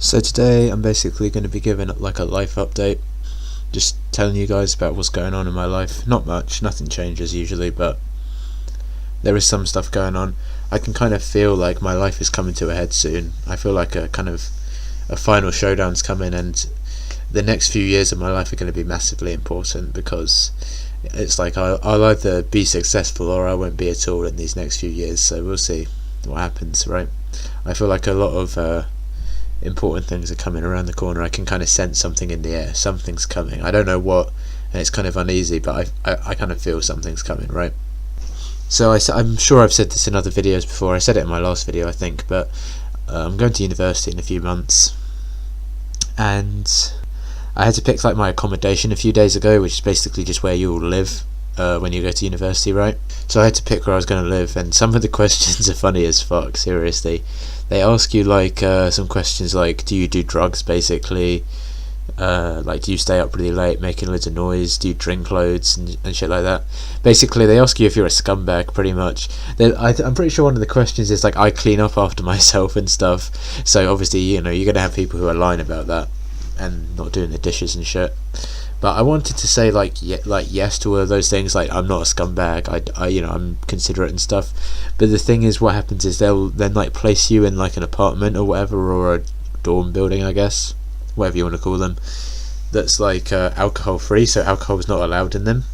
So today I'm basically going to be giving like a life update, just telling you guys about what's going on in my life. Not much, nothing changes usually, but there is some stuff going on. I can kind of feel like my life is coming to a head soon. I feel like a final showdown's coming, and the next few years of my life are going to be massively important, because it's like I'll either be successful or I won't be at all in these next few years, so we'll see what happens, right? I feel like a lot of important things are coming around the corner. I can kind of sense something in the air. Something's coming. I don't know what, and it's kind of uneasy, but I kind of feel something's coming, right? So I'm sure I've said this in other videos before. I said it in my last video, I think, but I'm going to university in a few months, and I had to pick like my accommodation a few days ago, which is basically just where you all live when you go to university, right? So I had to pick where I was going to live, and some of the questions are funny as fuck, seriously. They ask you like some questions like, do you do drugs, basically? Like, do you stay up really late making loads of noise? Do you drink loads and shit like that? Basically, they ask you if you're a scumbag, pretty much. I'm pretty sure one of the questions is like, I clean up after myself and stuff. So obviously, you know, you're going to have people who are lying about that and not doing the dishes and shit. But I wanted to say like yes to all of those things. Like, I'm not a scumbag. I you know, I'm considerate and stuff. But the thing is, what happens is they'll then like place you in like an apartment or whatever, or a dorm building, I guess, whatever you want to call them, that's like alcohol free, so alcohol is not allowed in them.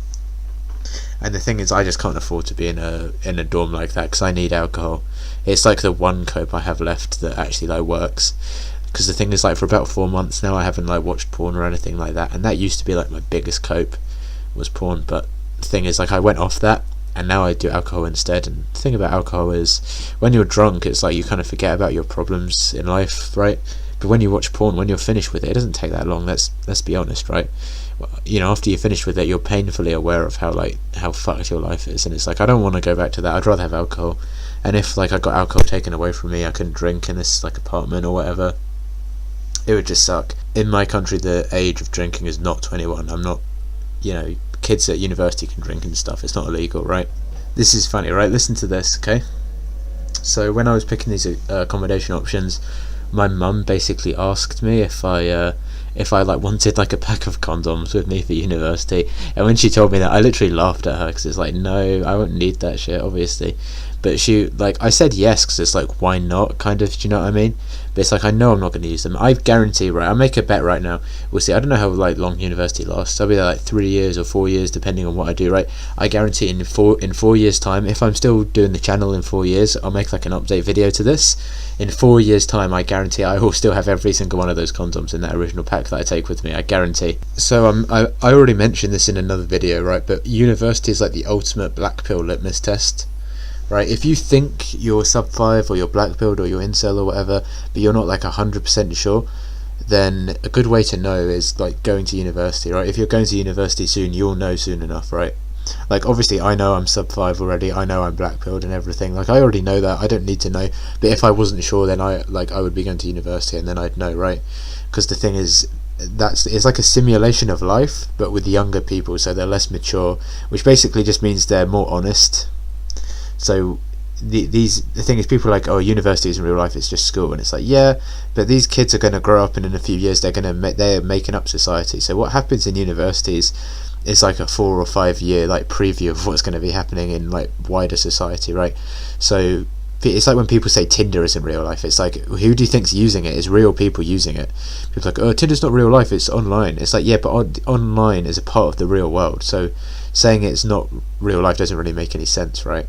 And the thing is, I just can't afford to be in a dorm like that, because I need alcohol. It's like the one cope I have left that actually like works. Because the thing is, like, for about 4 months now I haven't like watched porn or anything like that, and that used to be like my biggest cope, was porn. But the thing is, like, I went off that and now I do alcohol instead. And the thing about alcohol is, when you're drunk, it's like you kind of forget about your problems in life, right? But when you watch porn, when you're finished with it, it doesn't take that long. Let's be honest, right? You know, after you're finished with it, you're painfully aware of how fucked your life is, and it's like, I don't want to go back to that. I'd rather have alcohol. And if like I got alcohol taken away from me, I couldn't drink in this like apartment or whatever, it would just suck. In my country, the age of drinking is not 21. I'm not, you know, kids at university can drink and stuff. It's not illegal, right? This is funny, right? Listen to this, okay? So when I was picking these accommodation options, my mum basically asked me if I like wanted like a pack of condoms with me for university. And when she told me that, I literally laughed at her, because it's like, no, I won't need that shit, obviously. But she, like, I said yes, because it's like, why not, kind of, do you know what I mean? But it's like, I know I'm not going to use them. I guarantee, right, I'll make a bet right now, we'll see. I don't know how like long university lasts. I'll be there like 3 years or 4 years, depending on what I do, right? I guarantee in 4 years time, if I'm still doing the channel in 4 years, I'll make like an update video to this. In 4 years time, I guarantee I will still have every single one of those condoms in that original pack that I take with me. I guarantee. So I already mentioned this in another video, right? But university is like the ultimate black pill litmus test, right? If you think you're sub 5 or you're black pilled or you're incel or whatever, but you're not like 100% sure, then a good way to know is like going to university, right? If you're going to university soon, you'll know soon enough, right? Like, obviously I know I'm sub 5 already, I know I'm black pilled and everything, like I already know that, I don't need to know. But if I wasn't sure, then I would be going to university, and then I'd know, right? Because the thing is, it's like a simulation of life, but with younger people, so they're less mature, which basically just means they're more honest. So the thing is, people are like, oh, university isn't real life, it's just school, and it's like, yeah, but these kids are going to grow up, and in a few years they're making up society. So what happens in universities is like a 4 or 5 year like preview of what's going to be happening in like wider society, right? So it's like when people say Tinder isn't real life, it's like, who do you think's using it? It's real people using it. People are like, oh, Tinder's not real life, it's online. It's like, yeah, but online is a part of the real world, so saying it's not real life doesn't really make any sense, right?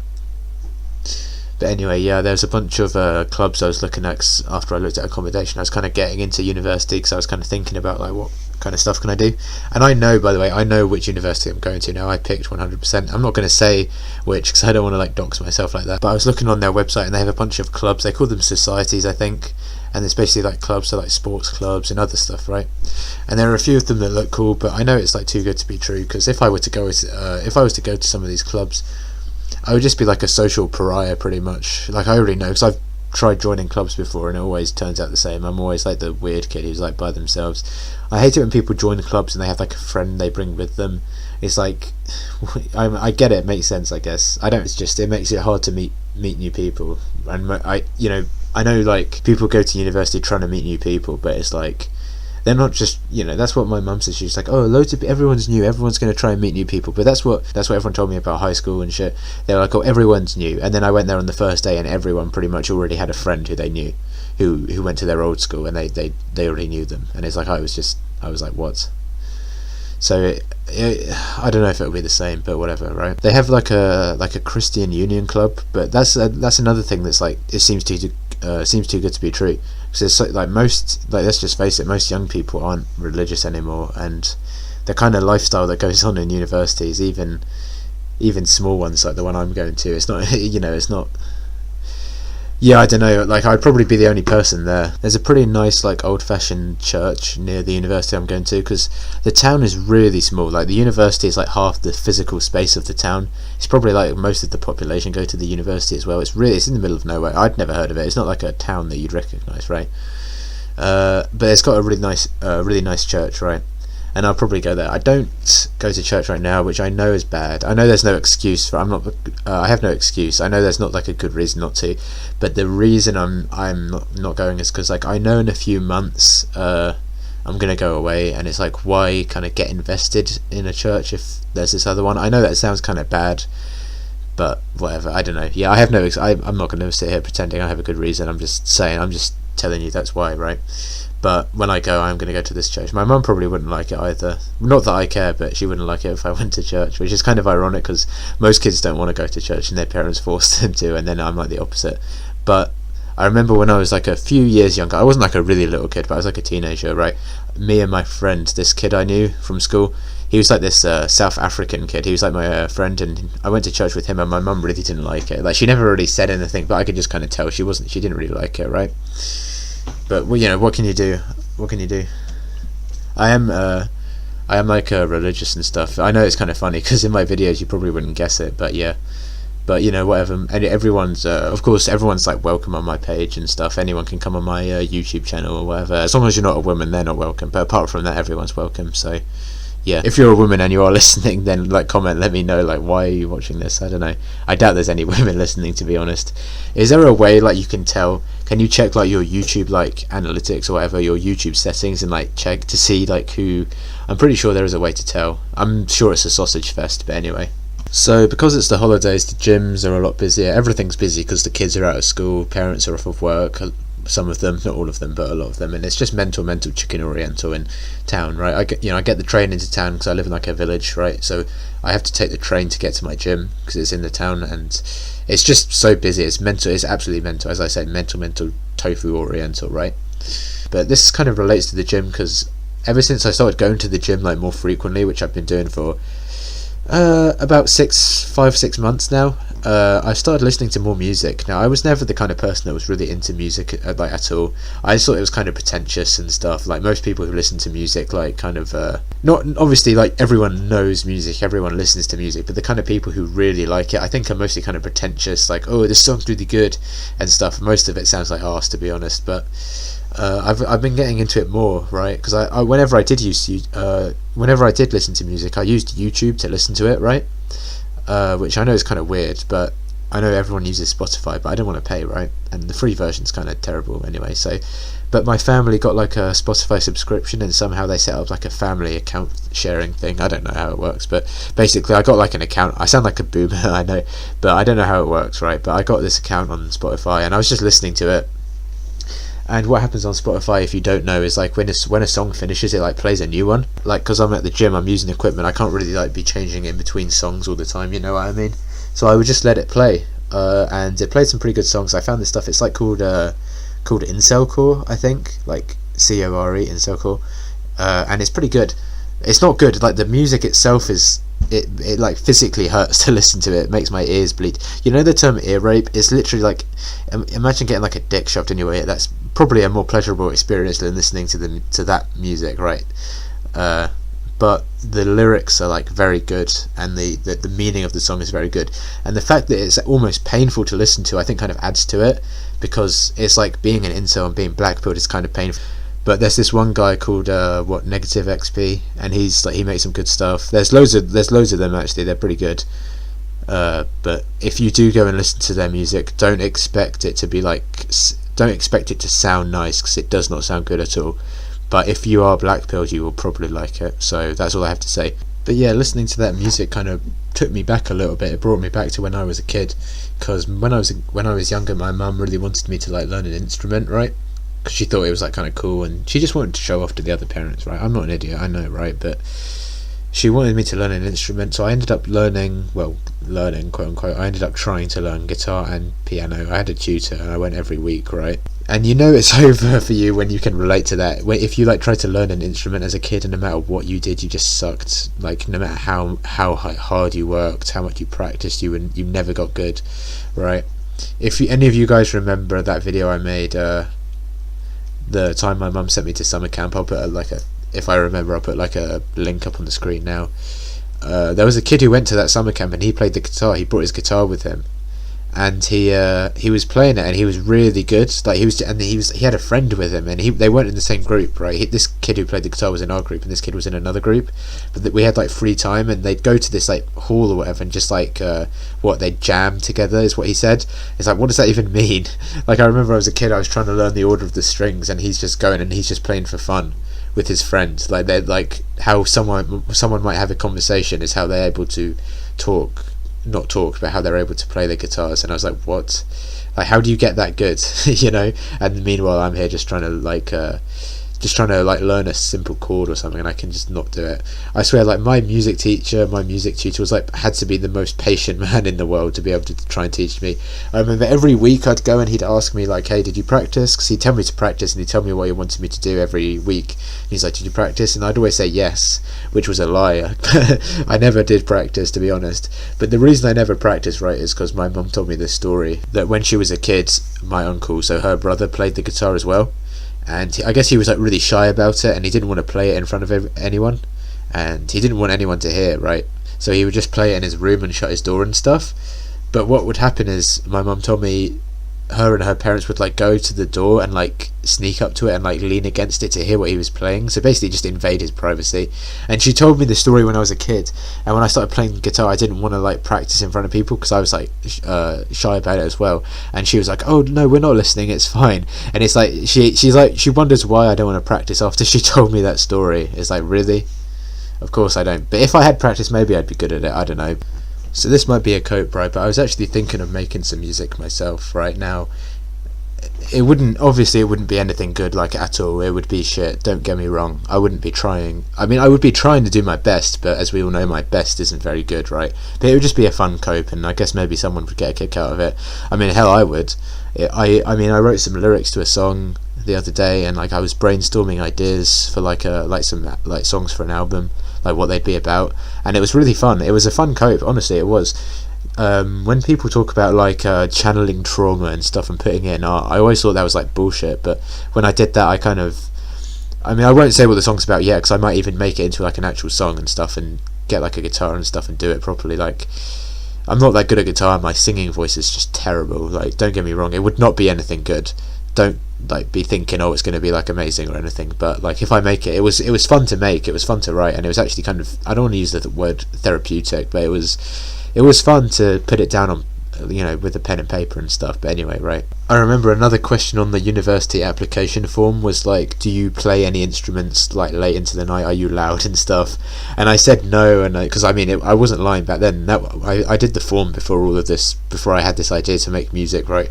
But anyway, yeah, there's a bunch of clubs I was looking at after I looked at accommodation. I was kind of getting into university, because I was kind of thinking about like, what kind of stuff can I do. And I know, by the way, I know which university I'm going to now. I picked 100%. I'm not going to say which, because I don't want to like dox myself like that. But I was looking on their website, and they have a bunch of clubs. They call them societies, I think. And it's basically like clubs, so like sports clubs and other stuff, right? And there are a few of them that look cool, but I know it's like too good to be true, because if I was to go to some of these clubs, I would just be like a social pariah, pretty much. Like, I already know, because I've tried joining clubs before, and it always turns out the same. I'm always like the weird kid who's like by themselves. I hate it when people join clubs and they have like a friend they bring with them. It's like, I get it, makes sense, I guess. I don't. It's just, it makes it hard to meet new people, and I I know like people go to university trying to meet new people, but it's like they're not just, that's what my mum says. She's like, oh, everyone's new, everyone's going to try and meet new people. But that's what everyone told me about high school and shit. They're like, oh, everyone's new. And then I went there on the first day, and everyone pretty much already had a friend who they knew, who went to their old school, and they already knew them. And it's like I was like, what? So I don't know if it'll be the same, but whatever, right? They have like a Christian Union club, but that's another thing that's like, it seems too good to be true. Because it's like most, like, let's just face it, most young people aren't religious anymore, and the kind of lifestyle that goes on in universities, even small ones like the one I'm going to, it's not it's not. Yeah, I don't know, like I'd probably be the only person there. There's a pretty nice like old-fashioned church near the university I'm going to, because the town is really small. Like the university is like half the physical space of the town. It's probably like most of the population go to the university as well. It's in the middle of nowhere. I'd never heard of it. It's not like a town that you'd recognise, right? But it's got a really nice church, right? And I'll probably go there. I don't go to church right now, which I know is bad. I know there's no excuse for. I have no excuse. I know there's not like a good reason not to, but the reason I'm not going is because like I know in a few months I'm gonna go away, and it's like, why kind of get invested in a church if there's this other one? I know that sounds kind of bad, but whatever. I don't know. Yeah, I have no. I'm not going to sit here pretending I have a good reason. I'm just saying. I'm just telling you that's why, right? But when I go, I'm going to go to this church. My mum probably wouldn't like it either. Not that I care, but she wouldn't like it if I went to church, which is kind of ironic because most kids don't want to go to church and their parents force them to, and then I'm like the opposite. But I remember when I was like a few years younger, I wasn't like a really little kid, but I was like a teenager, right? Me and my friend, this kid I knew from school, he was like this South African kid. He was like my friend, and I went to church with him, and my mum really didn't like it. Like, she never really said anything, but I could just kind of tell she didn't really like it, right? But well, what can you do? What can you do? I am like religious and stuff. I know it's kind of funny because in my videos you probably wouldn't guess it, but yeah. But whatever. And everyone's of course everyone's like welcome on my page and stuff. Anyone can come on my YouTube channel or whatever. As long as you're not a woman, they're not welcome. But apart from that, everyone's welcome. So yeah, if you're a woman and you are listening, then like comment, let me know like why are you watching this. I don't know. I doubt there's any women listening, to be honest. Is there a way like you can tell? Can you check like your YouTube like analytics or whatever, your YouTube settings, and like check to see like who? I'm pretty sure there is a way to tell. I'm sure it's a sausage fest, but anyway. So because it's the holidays, the gyms are a lot busier. Everything's busy because the kids are out of school, parents are off of work. Some of them, not all of them, but a lot of them, and it's just mental chicken oriental in town, right? I get the train into town because I live in like a village, right? So I have to take the train to get to my gym because it's in the town, and it's just so busy. It's mental. It's absolutely mental, as I said, mental tofu oriental, right? But this kind of relates to the gym because ever since I started going to the gym like more frequently, which I've been doing for about 5-6 months now, I started listening to more music. Now, I was never the kind of person that was really into music like at all. I just thought it was kind of pretentious and stuff. Like most people who listen to music, like kind of not obviously like everyone knows music, everyone listens to music, but the kind of people who really like it, I think, are mostly kind of pretentious. Like, oh, this song's really good and stuff. Most of it sounds like arse, to be honest. But I've been getting into it more, right? Because I whenever I did listen to music, I used YouTube to listen to it, right? Which I know is kind of weird, but I know everyone uses Spotify, but I don't want to pay, right? And the free version's kind of terrible anyway. So, but my family got like a Spotify subscription, and somehow they set up like a family account sharing thing. I don't know how it works, but basically I got like an account. I sound like a boomer, I know, but I don't know how it works, right? But I got this account on Spotify, and I was just listening to it. And what happens on Spotify, if you don't know, is like when a song finishes, it like plays a new one. Like, because I'm at the gym, I'm using equipment, I can't really like be changing in between songs all the time, you know what I mean? So I would just let it play, and it played some pretty good songs. I found this stuff. It's like called Incelcore, I think, like Core, Incelcore, and it's pretty good. It's not good. Like the music itself is. It like physically hurts to listen to it. It makes my ears bleed. You know the term ear rape? It's literally like, imagine getting like a dick shoved in your ear. That's probably a more pleasurable experience than listening to that music, right? But the lyrics are like very good, and the meaning of the song is very good, and the fact that it's almost painful to listen to, I think, kind of adds to it, because it's like being an incel and being blackpilled is kind of painful. But there's this one guy called Negative XP, and he makes some good stuff. There's loads of them actually. They're pretty good. But if you do go and listen to their music, don't expect it to be like don't expect it to sound nice, because it does not sound good at all. But if you are black-pilled, you will probably like it. So that's all I have to say. But yeah, listening to that music kind of took me back a little bit. It brought me back to when I was a kid, because when I was younger, my mum really wanted me to like learn an instrument, right? Because she thought it was like kind of cool, and she just wanted to show off to the other parents, right? I'm not an idiot, I know, right? But she wanted me to learn an instrument, so I ended up learning, quote unquote. I ended up trying to learn guitar and piano. I had a tutor, and I went every week, right? And you know it's over for you when you can relate to that. If you like tried to learn an instrument as a kid, and no matter what you did, you just sucked. Like, no matter how hard you worked, how much you practiced, you never got good, right? If any of you guys remember that video I made, the time my mum sent me to summer camp, I'll put if I remember, I'll put like a link up on the screen now. There was a kid who went to that summer camp, and he played the guitar. He brought his guitar with him, and he was playing it, and he was really good. Like, he had a friend with him, and they weren't in the same group, right? This kid who played the guitar was in our group, and this kid was in another group. But we had like free time, and they'd go to this like hall or whatever, and just like they'd jam together, is what he said. It's like, what does that even mean? Like, I remember I was a kid, I was trying to learn the order of the strings, and he's just going and he's just playing for fun with his friends. Like, they're like, how someone might have a conversation is how they're able to not talk, but how they're able to play the guitars. And I was like, what? Like, how do you get that good? You know? And meanwhile, I'm here just trying to learn a simple chord or something, and I can just not do it. I swear, like, my music tutor was like, had to be the most patient man in the world to be able to try and teach me. I remember every week I'd go and he'd ask me like, hey, did you practice? Because he'd tell me to practice, and he'd tell me what he wanted me to do every week. And he's like, did you practice? And I'd always say yes, which was a lie. I never did practice, to be honest. But the reason I never practiced, right, is because my mum told me this story, that when she was a kid, my uncle, so her brother, played the guitar as well. And I guess he was like really shy about it, and he didn't want to play it in front of anyone, and he didn't want anyone to hear it, right? So he would just play it in his room and shut his door and stuff. But what would happen is, my mum told me, her and her parents would like go to the door and like sneak up to it and like lean against it to hear what he was playing. So basically just invade his privacy. And she told me the story when I was a kid, and when I started playing guitar, I didn't want to like practice in front of people because I was like shy about it as well. And she was like, oh no, we're not listening, it's fine. And it's like, she's like, she wonders why I don't want to practice after she told me that story. It's like, really? Of course I don't. But if I had practice, maybe I'd be good at it, I don't know. So this might be a cope, right? But I was actually thinking of making some music myself right now. It wouldn't be anything good, like, at all. It would be shit, don't get me wrong. I wouldn't be trying. I mean, I would be trying to do my best, but as we all know, my best isn't very good, right? But it would just be a fun cope, and I guess maybe someone would get a kick out of it. I mean, hell, I would. I wrote some lyrics to a song the other day, and like I was brainstorming ideas for some songs for an album, like what they'd be about, and it was really fun. It was a fun cope, honestly, it was. When people talk about like channeling trauma and stuff and putting it in art, I always thought that was like bullshit. But when I did that, I won't say what the song's about yet, because I might even make it into like an actual song and stuff, and get like a guitar and stuff and do it properly. Like, I'm not that good at guitar. My singing voice is just terrible. Like, don't get me wrong, it would not be anything good. Don't like be thinking, oh, it's going to be like amazing or anything. But like, if I make it, it was fun to make. It was fun to write, and it was actually kind of, I don't want to use the word therapeutic, but it was fun to put it down on, with a pen and paper and stuff. But anyway, right. I remember another question on the university application form was like, do you play any instruments like late into the night? Are you loud and stuff? And I said no, and because I wasn't lying back then. I did the form before all of this, before I had this idea to make music, right?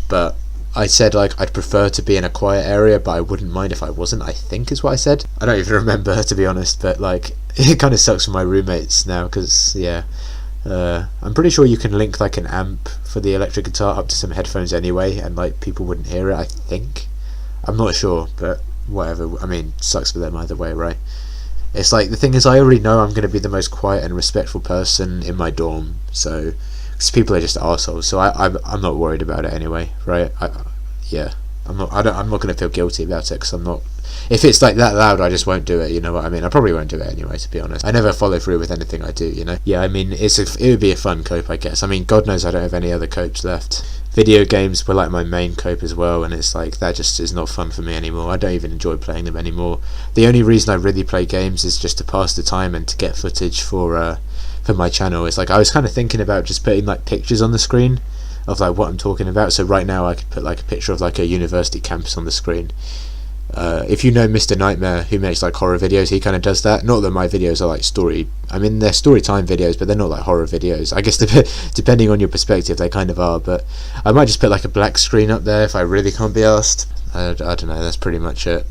But I said like I'd prefer to be in a quiet area, but I wouldn't mind if I wasn't, I think is what I said. I don't even remember, to be honest, but like it kind of sucks for my roommates now, because yeah. I'm pretty sure you can link like an amp for the electric guitar up to some headphones anyway, and like people wouldn't hear it, I think. I'm not sure, but whatever. I mean, sucks for them either way, right? It's like, the thing is, I already know I'm going to be the most quiet and respectful person in my dorm, so, because people are just arseholes, so I'm not worried about it anyway, right? I'm not going to feel guilty about it, because I'm not. If it's like that loud, I just won't do it, you know what I mean? I probably won't do it anyway, to be honest. I never follow through with anything I do, you know? Yeah, I mean, it would be a fun cope, I guess. I mean, God knows I don't have any other copes left. Video games were like my main cope as well, and it's like, that just is not fun for me anymore. I don't even enjoy playing them anymore. The only reason I really play games is just to pass the time and to get footage for my channel. It's like, I was kind of thinking about just putting like pictures on the screen of like what I'm talking about. So right now I could put like a picture of like a university campus on the screen. If you know Mr. Nightmare, who makes like horror videos, he kind of does that. Not that my videos are like they're story time videos, but they're not like horror videos. I guess depending on your perspective, they kind of are. But I might just put like a black screen up there if I really can't be asked. I don't know, that's pretty much it.